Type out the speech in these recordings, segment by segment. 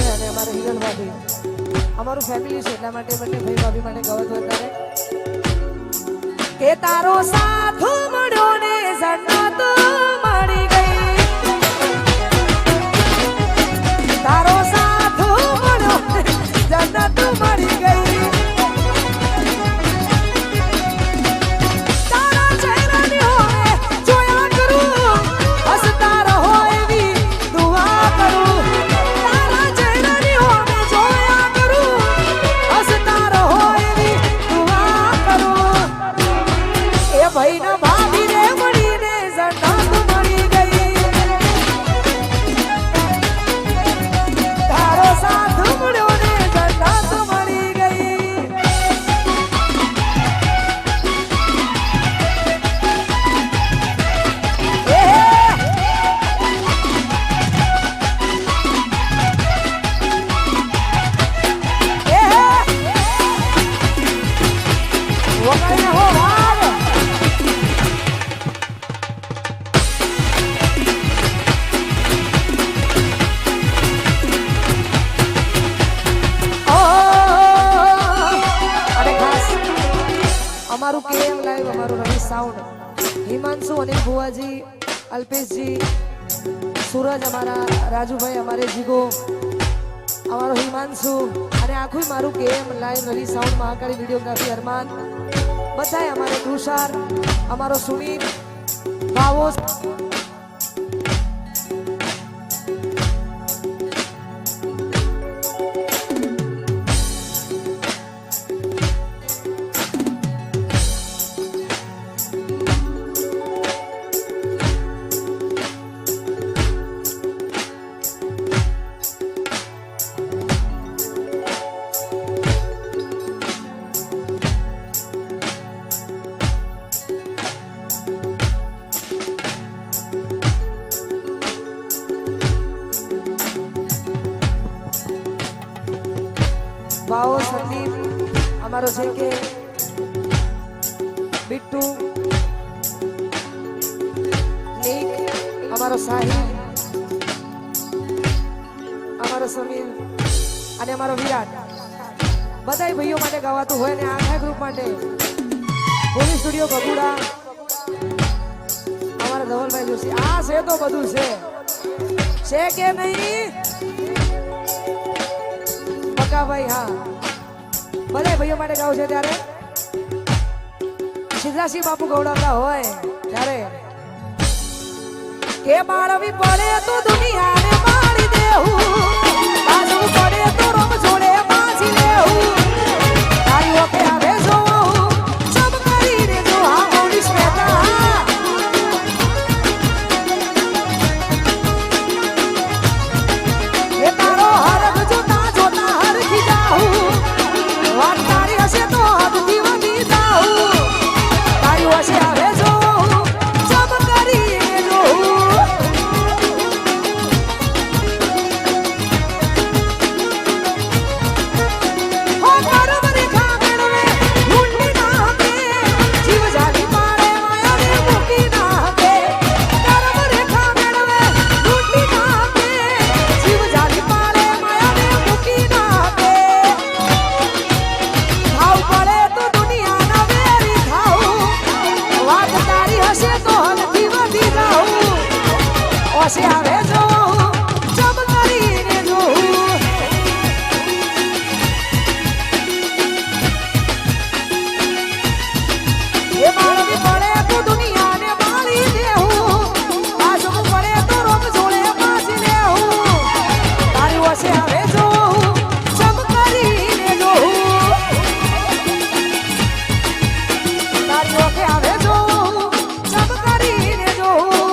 અને અમારા હિરલ ભાભી અમારું ફેમિલી છે એટલા માટે બંને ભાઈ ભાભી માટે ગવત વધારે કે તારો સાથ મળ્યો ને જન્નત મળી ગઈ તારો સાથ મળ્યો જન્નત મળી ગઈ અમારું કેમ લાઈવ અમારું રવિ સાઉન્ડ હિમાંશુ અનિલ ભુવાજી અલ્પેશજી સૂરજ અમારા રાજુભાઈ અમારે જીગો અમારો હિમાંશુ અને આખું મારું કેમ લાઈવ રવિ સાઉન્ડ મહાકાળી વિડીયોગ્રાફી અરમાન બધાય અમારે તુષાર અમારો સુનીલ ભાવો ભાવો સંદીપ અમારો છે કે બિટ્ટુ નીક અમારો સાહિલ અમારો સમીર અને અમારો વિરાટ બધાય ભાઈઓ માટે ગાવાતું હોય ને આખા ગ્રુપ માટે પોલીસ સ્ટુડિયો બગુડા અમારા ધવલભાઈ જોશી આ છે તો બધું છે કે નહીં ભાઈ હા બધા ભાઈઓ માટે ગાવ છે ત્યારે સિદ્ધાસિંહ બાપુ ગૌડાવતા હોય ત્યારે કે બાળવી પડે તો દુનિયાને મારી દેવું બાજુ પડે તો રોમ જોડે પાછી લેવું તારી ઓકે આવે જોવું સબ કરીને જો હા પોલીસ બેટા એ તારો હરગ જોતા se avejo jab કરીને જોઉં એ માળવી પડે તો દુનિયાને માળી દેવું આજુ પડે તો રોમ જોડે પાછી લેવું તારી વસે આવે જોઉં જબ કરીને જોઉં તારી ઓકે આવે જોઉં જબ કરીને જોઉં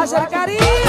સરકારી